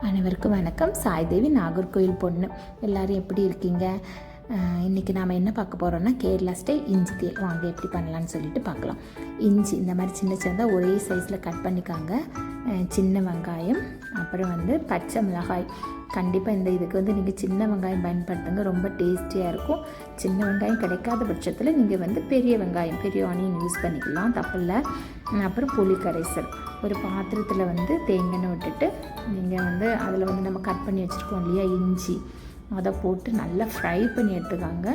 அனைவருக்கும் வணக்கம். சாய்தேவி, நாகர்கோவில் பொண்ணு. எல்லோரும் எப்படி இருக்கீங்க? இன்றைக்கி நாம் என்ன பார்க்க போகிறோன்னா கேரளா ஸ்டைல் இஞ்சி தேல். வாங்க எப்படி பண்ணலான்னு சொல்லிட்டு பார்க்கலாம். இஞ்சி இந்த மாதிரி சின்ன சின்னதாக ஒரே சைஸில் கட் பண்ணிக்காங்க. சின்ன வெங்காயம், அப்புறம் பச்சை மிளகாய். கண்டிப்பாக இதுக்கு நீங்கள் சின்ன வெங்காயம் பயன்படுத்துங்க, ரொம்ப டேஸ்டியாக இருக்கும். சின்ன வெங்காயம் கிடைக்காத பட்சத்தில் நீங்கள் பெரிய வெங்காயம், பெரிய ஆனியன் யூஸ் பண்ணிக்கலாம், தப்பில்லை. அப்புறம் புளி கரைசல். ஒரு பாத்திரத்தில் தேங்காய் விட்டுட்டு நீங்கள் அதில் நம்ம கட் பண்ணி வச்சுருக்கோம் இல்லையா இஞ்சி, அதை போட்டு நல்லா ஃப்ரை பண்ணி எடுத்துக்காங்க.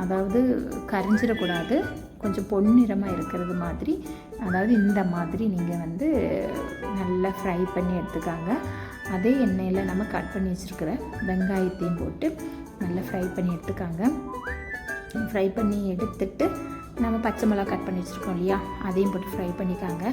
அதாவது கரைஞ்சிடக்கூடாது, கொஞ்சம் பொன்னிறமாக இருக்கிறது மாதிரி, அதாவது இந்த மாதிரி நீங்கள் நல்லா ஃப்ரை பண்ணி எடுத்துக்காங்க. அதே எண்ணெயில் நம்ம கட் பண்ணி வச்சுருக்கிற வெங்காயத்தையும் போட்டு நல்லா ஃப்ரை பண்ணி எடுத்துக்காங்க. ஃப்ரை பண்ணி எடுத்துட்டு நம்ம பச்சை மிளகா கட் பண்ணி வச்சுருக்கோம் இல்லையா, அதையும் போட்டு ஃப்ரை பண்ணிக்காங்க.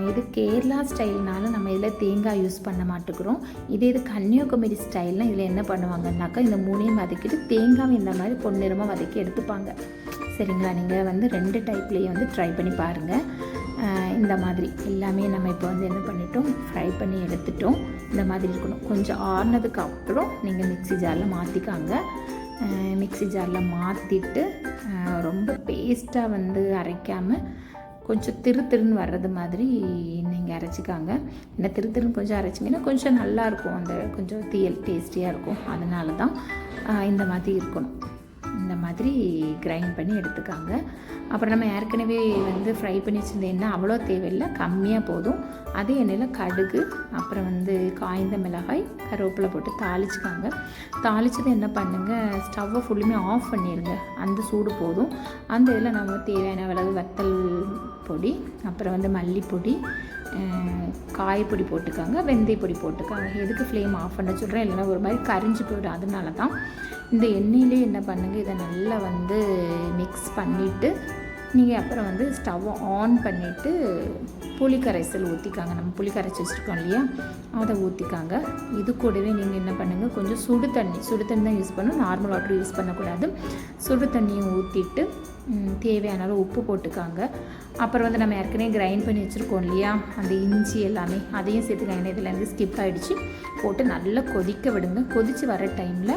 இது கேரளா ஸ்டைல்னால நம்ம இதில் தேங்காய் யூஸ் பண்ண மாட்டேங்கிறோம். இது கன்னியாகுமரி ஸ்டைல்னால் இதில் என்ன பண்ணுவாங்கன்னாக்கா, இந்த மூணையும் வதக்கிட்டு தேங்காய் இந்த மாதிரி பொன்னிறமாக வதக்கி எடுத்துப்பாங்க. சரிங்களா? நீங்கள் 2 டைப்லேயே ட்ரை பண்ணி பாருங்கள். இந்த மாதிரி எல்லாமே நம்ம இப்போ என்ன பண்ணிட்டோம், ஃப்ரை பண்ணி எடுத்துட்டோம். இந்த மாதிரி இருக்கணும். கொஞ்சம் ஆறுனதுக்கு அப்புறம் நீங்கள் மிக்ஸி ஜாரில் மாற்றிக்காங்க. மிக்ஸி ஜாரில் மாற்றிட்டு ரொம்ப பேஸ்ட்டாக அரைக்காமல் கொஞ்சம் திருன்னு வர்றது மாதிரி நீங்கள் அரைச்சிக்காங்க. இந்த திருன்னு கொஞ்சம் அரைச்சிங்கன்னா கொஞ்சம் நல்லாயிருக்கும், அந்த கொஞ்சம் டேஸ்டியாக இருக்கும். அதனால தான் இந்த மாதிரி இருக்கணும். இந்த மாதிரி கிரைண்ட் பண்ணி எடுத்துக்காங்க. அப்புறம் நம்ம ஏற்கனவே ஃப்ரை பண்ணி வச்சுருந்த எண்ணெய் அவ்வளோ தேவையில்லை, கம்மியாக போதும். அதே எண்ணெயில் கடுகு, அப்புறம் காய்ந்த மிளகாய், கருவேப்பிலை போட்டு தாளிச்சுக்காங்க. தாளிச்சது என்ன பண்ணுங்கள், ஸ்டவ்வை ஃபுல்லுமே ஆஃப் பண்ணிடுங்க. அந்த சூடு போதும். அந்த இதில் நம்ம தேவையான அளவு வத்தல் பொடி, அப்புறம் மல்லிப்பொடி, காய்பொடி போட்டுக்காங்க, வெந்தய பொடி போட்டுக்காங்க. எதுக்கு ஃப்ளேம் ஆஃப் பண்ண சொல்கிறேன், இல்லைன்னா ஒரு மாதிரி கரிஞ்சு போயிடும். அதனால தான் இந்த எண்ணெயிலே என்ன பண்ணுங்கள், இதை நல்லா மிக்ஸ் பண்ணிவிட்டு நீங்கள் அப்புறம் ஸ்டவ்வை ஆன் பண்ணிவிட்டு புளி கரைசல் ஊற்றிக்காங்க. நம்ம புளி கரைச்சி வச்சுருக்கோம் இல்லையா, அதை ஊற்றிக்காங்க. இது கூடவே நீங்கள் என்ன பண்ணுங்கள், கொஞ்சம் சுடு தண்ணி தான் யூஸ் பண்ணணும், நார்மல் வாட்டர் யூஸ் பண்ணக்கூடாது. சுடு தண்ணியை ஊற்றிட்டு தேவையான அளவு உப்பு போட்டுக்காங்க. அப்புறம் நம்ம ஏற்கனவே கிரைண்ட் பண்ணி வச்சுருக்கோம் இல்லையா, அந்த இஞ்சி எல்லாமே அதையும் சேர்த்துக்காங்க. இதில் ஸ்கிப் ஆகிடுச்சு. போட்டு நல்லா கொதிக்க விடுங்க. கொதித்து வர டைமில்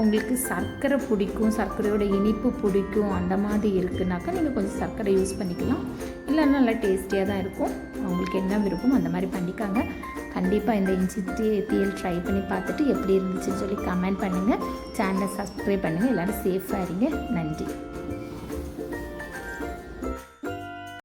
உங்களுக்கு சர்க்கரை பிடிக்கும், சர்க்கரையோட இனிப்பு பிடிக்கும், அந்த மாதிரி இருக்குனாக்கா நீங்கள் கொஞ்சம் சர்க்கரை யூஸ் பண்ணிக்கலாம். இல்லைன்னா நல்லா டேஸ்டியாக தான் இருக்கும். உங்களுக்கு என்ன விருப்பம் அந்த மாதிரி பண்ணிக்காங்க. கண்டிப்பாக இந்த இஞ்சி தேல் ட்ரை பண்ணி பார்த்துட்டு எப்படி இருந்துச்சுன்னு சொல்லி கமெண்ட் பண்ணுங்கள். சேனலை சப்ஸ்கிரைப் பண்ணுங்கள். எல்லோரும் சேஃபாக இருங்க. நன்றி.